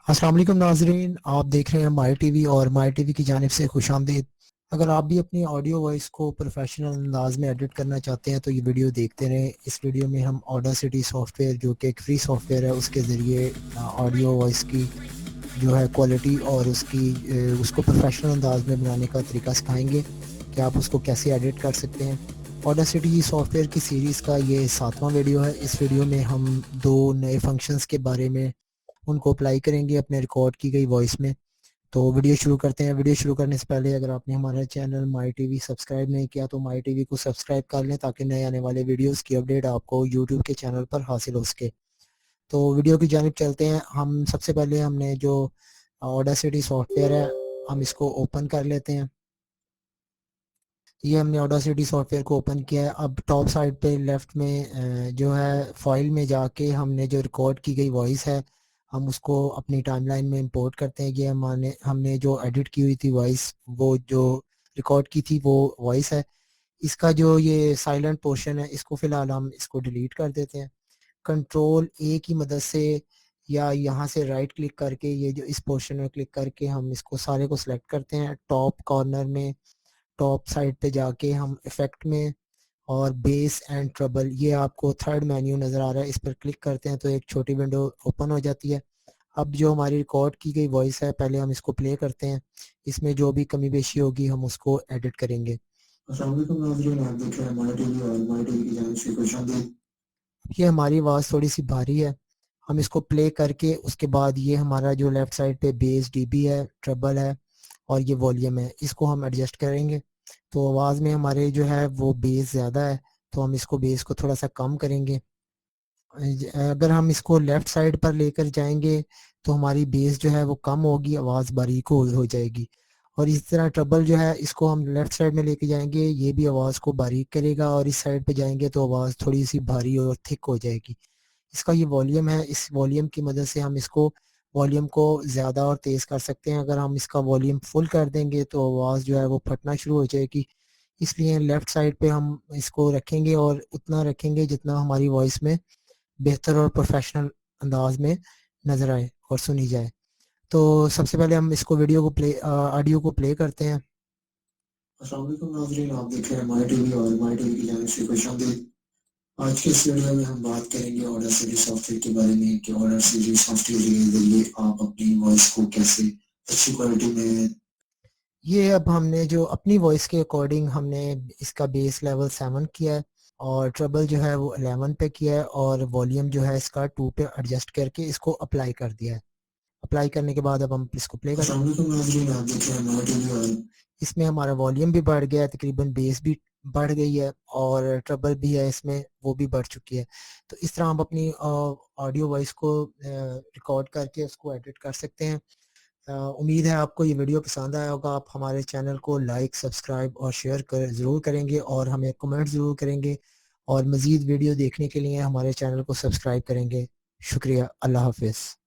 السلام علیکم ناظرین، آپ دیکھ رہے ہیں مائی ٹی وی اور مائی ٹی وی کی جانب سے خوش آمدید۔ اگر آپ بھی اپنی آڈیو وائس کو پروفیشنل انداز میں ایڈٹ کرنا چاہتے ہیں تو یہ ویڈیو دیکھتے رہیں۔ اس ویڈیو میں ہم آڈاسٹی سافٹ ویئر جو کہ ایک فری سافٹ ویئر ہے اس کے ذریعے آڈیو وائس کی جو ہے کوالٹی اور اس کو پروفیشنل انداز میں بنانے کا طریقہ سکھائیں گے کہ آپ اس کو کیسے ایڈٹ کر سکتے ہیں۔ آڈاسٹی سافٹ ویئر کی سیریز کا یہ 7واں ویڈیو ہے۔ اس ویڈیو میں ہم دو نئے فنکشنز کے بارے میں ان کو اپلائی کریں گے اپنے ریکارڈ کی گئی وائس میں۔ تو ویڈیو شروع کرتے ہیں۔ ویڈیو شروع کرنے سے پہلے اگر آپ نے ہمارا چینل مائی ٹی وی سبسکرائب نہیں کیا تو مائی ٹی وی کو سبسکرائب کر لیں تاکہ نئے آنے والے ویڈیوز کی اپڈیٹ آپ کو یوٹیوب کے چینل پر حاصل ہو سکے۔ تو ویڈیو کی جانب چلتے ہیں۔ ہم سب سے پہلے ہم نے جو آڈاسٹی سافٹ ویئر ہے ہم اس کو اوپن کر لیتے ہیں۔ یہ ہم نے آڈاسٹی سافٹ ویئر کو اوپن کیا ہے۔ اب ٹاپ سائڈ پہ لیفٹ میں جو ہے فائل میں جا کے ہم نے جو ریکارڈ کی گئی وائس ہے ہم اس کو اپنی ٹائم لائن میں امپورٹ کرتے ہیں۔ یہ ہم نے جو ایڈٹ کی ہوئی تھی وائس، وہ جو ریکارڈ کی تھی وہ وائس ہے۔ اس کا جو یہ سائلنٹ پورشن ہے اس کو فی الحال ہم اس کو ڈیلیٹ کر دیتے ہیں۔ کنٹرول اے کی مدد سے یا یہاں سے رائٹ کلک کر کے یہ جو اس پورشن میں کلک کر کے ہم اس کو سارے کو سلیکٹ کرتے ہیں۔ ٹاپ کارنر میں ٹاپ سائڈ پہ جا کے ہم ایفیکٹ میں اور بیس اینڈ ٹربل، یہ آپ کو تھرڈ مینیو نظر آ رہا ہے، اس پر کلک کرتے ہیں تو ایک چھوٹی ونڈو اوپن ہو جاتی ہے۔ اب جو ہماری ریکارڈ کی گئی وائس ہے پہلے ہم اس کو پلے کرتے ہیں، اس میں جو بھی کمی بیشی ہوگی ہم اس کو ایڈٹ کریں گے۔ السلام علیکم ناظرین، آپ دیکھ رہے ہیں مائی ٹی وی اور مائی ٹی وی کی جانب سے خوش آمدید۔ یہ ہماری آواز تھوڑی سی بھاری ہے، ہم اس کو پلے کر کے اس کے بعد یہ ہمارا جو لیفٹ سائڈ پہ بیس ڈی بی ہے، ٹربل ہے اور یہ والیوم ہے، اس کو ہم ایڈجسٹ کریں گے۔ تو آواز میں ہمارے جو ہے وہ بیس زیادہ ہے تو ہم اس کو بیس کو تھوڑا سا کم کریں گے۔ اگر ہم اس کو لیفٹ سائڈ پر لے کر جائیں گے تو ہماری بیس جو ہے وہ کم ہوگی، آواز باریک ہو جائے گی۔ اور اس طرح ٹربل جو ہے اس کو ہم لیفٹ سائڈ میں لے کے جائیں گے، یہ بھی آواز کو باریک کرے گا، اور اس سائڈ پہ جائیں گے تو آواز تھوڑی سی بھاری اور تھک ہو جائے گی۔ اس کا یہ والیوم ہے، اس والیوم کی مدد سے ہم اس کو والیوم کو زیادہ اور تیز کر سکتے ہیں۔ اگر ہم اس کا والیوم فل کر دیں گے تو آواز جو ہے وہ پھٹنا شروع ہو جائے گی، اس لیے لیفٹ سائڈ پہ ہم اس کو رکھیں گے اور اتنا رکھیں گے جتنا ہماری وائس میں بہتر اور پروفیشنل انداز میں نظر آئے اور سنی جائے۔ تو سب سے پہلے ہم اس کو آڈیو کو پلے کرتے ہیں۔ السلام علیکم ناظرین، آپ دیکھ رہے ہیں مائی ٹی وی اور مائی ٹی وی کی جانب سے خوش آمدید۔ آج کے اس ویڈیو میں ہم بات کریں گے آڈاسٹی سافٹ ویئر کے بارے میں کہ آڈاسٹی سافٹ ویئر کے ذریعے آپ اپنی وائس کو کیسے اچھی کوالٹی میں، یہ اب ہم نے جو اپنی وائس کے اکارڈنگ ہم نے اس کا بیس لیول 7 کیا ہے اور ٹربل جو ہے وہ 11 پہ کیا ہے اور والیوم جو ہے اس کا 2 پہ ایڈجسٹ کر کے اس کو اپلائی کر دیا ہے۔ اپلائی کرنے کے بعد اب ہم اس کو پلے کرتے ہیں۔ اس میں ہمارا والیوم بھی بڑھ گیا ہے، تقریباً بیس بھی بڑھ گئی ہے اور ٹربل بھی ہے اس میں، وہ بھی بڑھ چکی ہے۔ تو اس طرح ہم اپنی آڈیو وائس کو ریکارڈ کر کے اس کو ایڈٹ کر سکتے ہیں۔ امید ہے آپ کو یہ ویڈیو پسند آیا ہوگا۔ آپ ہمارے چینل کو لائک، سبسکرائب اور شیئر ضرور کریں گے اور ہمیں کمنٹ ضرور کریں گے، اور مزید ویڈیو دیکھنے کے لیے ہمارے چینل کو سبسکرائب کریں گے۔ شکریہ، اللہ حافظ۔